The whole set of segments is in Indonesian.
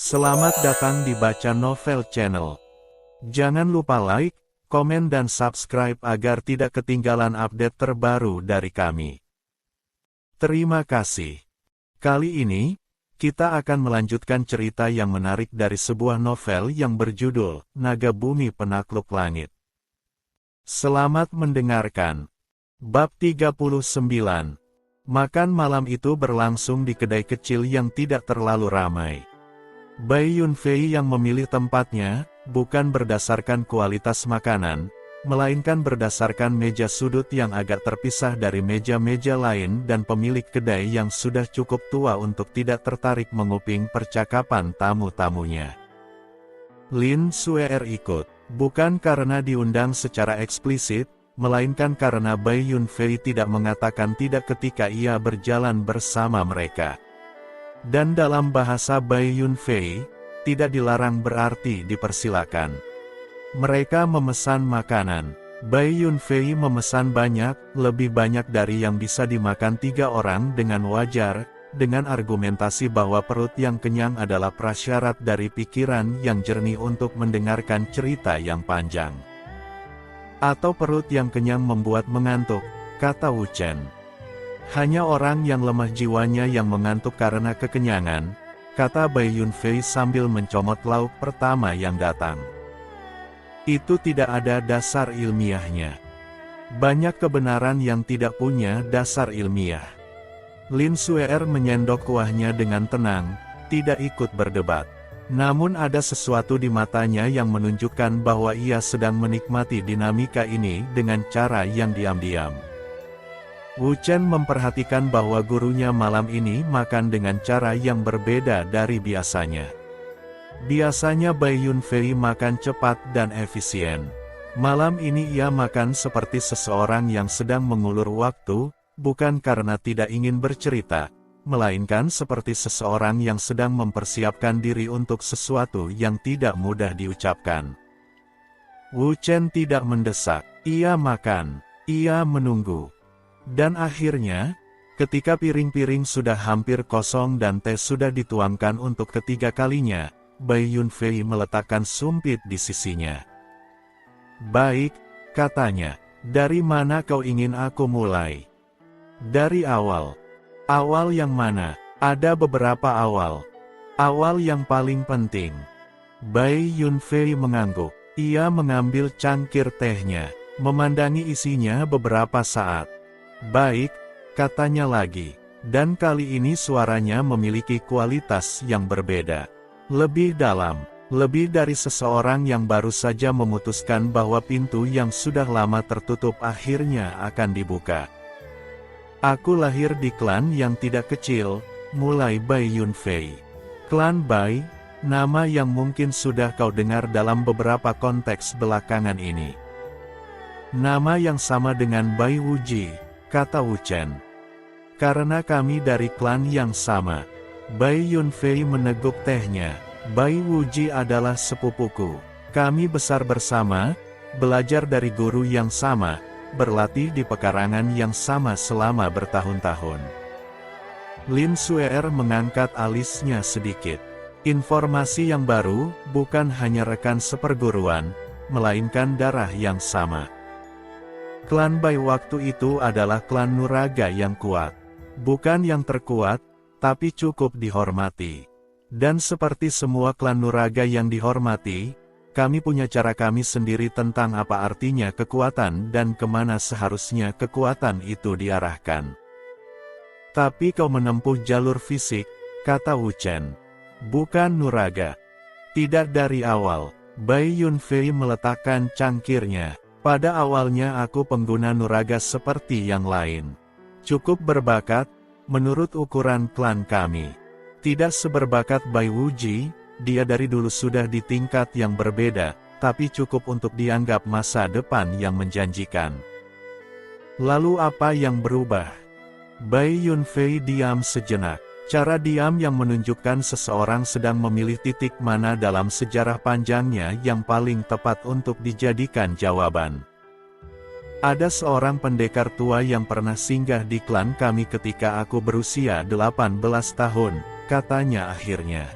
Selamat datang di Baca Novel Channel. Jangan lupa like, komen dan subscribe agar tidak ketinggalan update terbaru dari kami. Terima kasih. Kali ini, kita akan melanjutkan cerita yang menarik dari sebuah novel yang berjudul Naga Bumi Penakluk Langit. Selamat mendengarkan. Bab 39. Makan malam itu berlangsung di kedai kecil yang tidak terlalu ramai. Bai Yunfei yang memilih tempatnya, bukan berdasarkan kualitas makanan, melainkan berdasarkan meja sudut yang agak terpisah dari meja-meja lain dan pemilik kedai yang sudah cukup tua untuk tidak tertarik menguping percakapan tamu-tamunya. Lin Suer ikut, bukan karena diundang secara eksplisit, melainkan karena Bai Yunfei tidak mengatakan tidak ketika ia berjalan bersama mereka. Dan dalam bahasa Bai Yunfei, tidak dilarang berarti dipersilakan. Mereka memesan makanan. Bai Yunfei memesan banyak, lebih banyak dari yang bisa dimakan 3 orang dengan wajar, dengan argumentasi bahwa perut yang kenyang adalah prasyarat dari pikiran yang jernih untuk mendengarkan cerita yang panjang. Atau perut yang kenyang membuat mengantuk, kata Wu Chen. Hanya orang yang lemah jiwanya yang mengantuk karena kekenyangan, kata Bai Yunfei sambil mencomot lauk pertama yang datang. Itu tidak ada dasar ilmiahnya. Banyak kebenaran yang tidak punya dasar ilmiah. Lin Suer menyendok kuahnya dengan tenang, tidak ikut berdebat. Namun ada sesuatu di matanya yang menunjukkan bahwa ia sedang menikmati dinamika ini dengan cara yang diam-diam. Wu Chen memperhatikan bahwa gurunya malam ini makan dengan cara yang berbeda dari biasanya. Biasanya Bai Yunfei makan cepat dan efisien. Malam ini ia makan seperti seseorang yang sedang mengulur waktu, bukan karena tidak ingin bercerita, melainkan seperti seseorang yang sedang mempersiapkan diri untuk sesuatu yang tidak mudah diucapkan. Wu Chen tidak mendesak, ia makan, ia menunggu. Dan akhirnya, ketika piring-piring sudah hampir kosong dan teh sudah dituangkan untuk ketiga kalinya, Bai Yunfei meletakkan sumpit di sisinya. Baik, katanya, dari mana kau ingin aku mulai? Dari awal. Awal yang mana? Ada beberapa awal. Awal yang paling penting. Bai Yunfei mengangguk. Ia mengambil cangkir tehnya, memandangi isinya beberapa saat. Baik, katanya lagi, dan kali ini suaranya memiliki kualitas yang berbeda. Lebih dalam, lebih dari seseorang yang baru saja memutuskan bahwa pintu yang sudah lama tertutup akhirnya akan dibuka. Aku lahir di klan yang tidak kecil, mulai Bai Yunfei. Klan Bai, nama yang mungkin sudah kau dengar dalam beberapa konteks belakangan ini. Nama yang sama dengan Bai Wuji, kata Wu Chen. Karena kami dari klan yang sama. Bai Yunfei meneguk tehnya. Bai Wuji adalah sepupuku. Kami besar bersama, belajar dari guru yang sama, berlatih di pekarangan yang sama selama bertahun-tahun. Lin Suer mengangkat alisnya sedikit. Informasi yang baru, bukan hanya rekan seperguruan, melainkan darah yang sama. Klan Bai waktu itu adalah klan Nuraga yang kuat. Bukan yang terkuat, tapi cukup dihormati. Dan seperti semua klan Nuraga yang dihormati, kami punya cara kami sendiri tentang apa artinya kekuatan dan kemana seharusnya kekuatan itu diarahkan. Tapi kau menempuh jalur fisik, kata Wu Chen. Bukan Nuraga. Tidak dari awal. Bai Yunfei meletakkan cangkirnya. Pada awalnya aku pengguna Nuraga seperti yang lain. Cukup berbakat, menurut ukuran klan kami. Tidak seberbakat Bai Wuji, dia dari dulu sudah di tingkat yang berbeda, tapi cukup untuk dianggap masa depan yang menjanjikan. Lalu apa yang berubah? Bai Yunfei diam sejenak. Cara diam yang menunjukkan seseorang sedang memilih titik mana dalam sejarah panjangnya yang paling tepat untuk dijadikan jawaban. Ada seorang pendekar tua yang pernah singgah di klan kami ketika aku berusia 18 tahun, katanya akhirnya.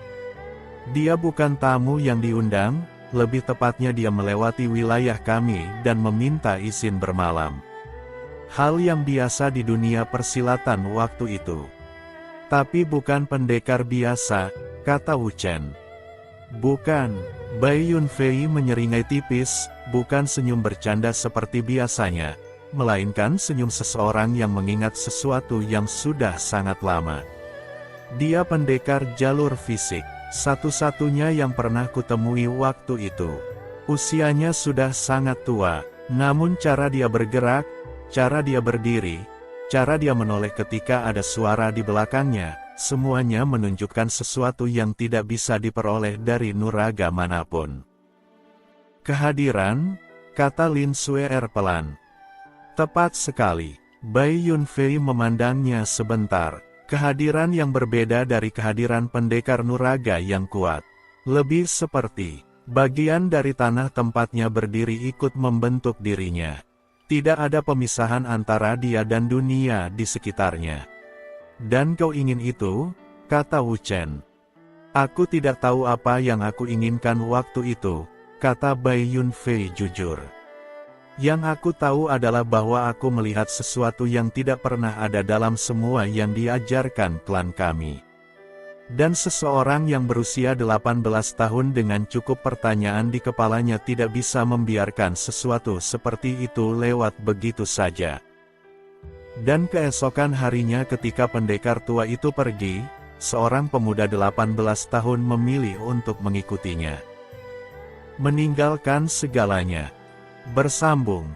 Dia bukan tamu yang diundang, lebih tepatnya dia melewati wilayah kami dan meminta izin bermalam. Hal yang biasa di dunia persilatan waktu itu. Tapi bukan pendekar biasa, kata Wu Chen. Bukan, Bai Yunfei menyeringai tipis, bukan senyum bercanda seperti biasanya, melainkan senyum seseorang yang mengingat sesuatu yang sudah sangat lama. Dia pendekar jalur fisik, satu-satunya yang pernah kutemui waktu itu. Usianya sudah sangat tua, namun cara dia bergerak, cara dia berdiri, cara dia menoleh ketika ada suara di belakangnya, semuanya menunjukkan sesuatu yang tidak bisa diperoleh dari nuraga manapun. Kehadiran, kata Lin Suer pelan. Tepat sekali, Bai Yunfei memandangnya sebentar. Kehadiran yang berbeda dari kehadiran pendekar nuraga yang kuat. Lebih seperti, bagian dari tanah tempatnya berdiri ikut membentuk dirinya. Tidak ada pemisahan antara dia dan dunia di sekitarnya. Dan kau ingin itu? Kata Wu Chen. Aku tidak tahu apa yang aku inginkan waktu itu, kata Bai Yunfei jujur. Yang aku tahu adalah bahwa aku melihat sesuatu yang tidak pernah ada dalam semua yang diajarkan klan kami. Dan seseorang yang berusia 18 tahun dengan cukup pertanyaan di kepalanya tidak bisa membiarkan sesuatu seperti itu lewat begitu saja. Dan keesokan harinya ketika pendekar tua itu pergi, seorang pemuda 18 tahun memilih untuk mengikutinya. Meninggalkan segalanya. Bersambung.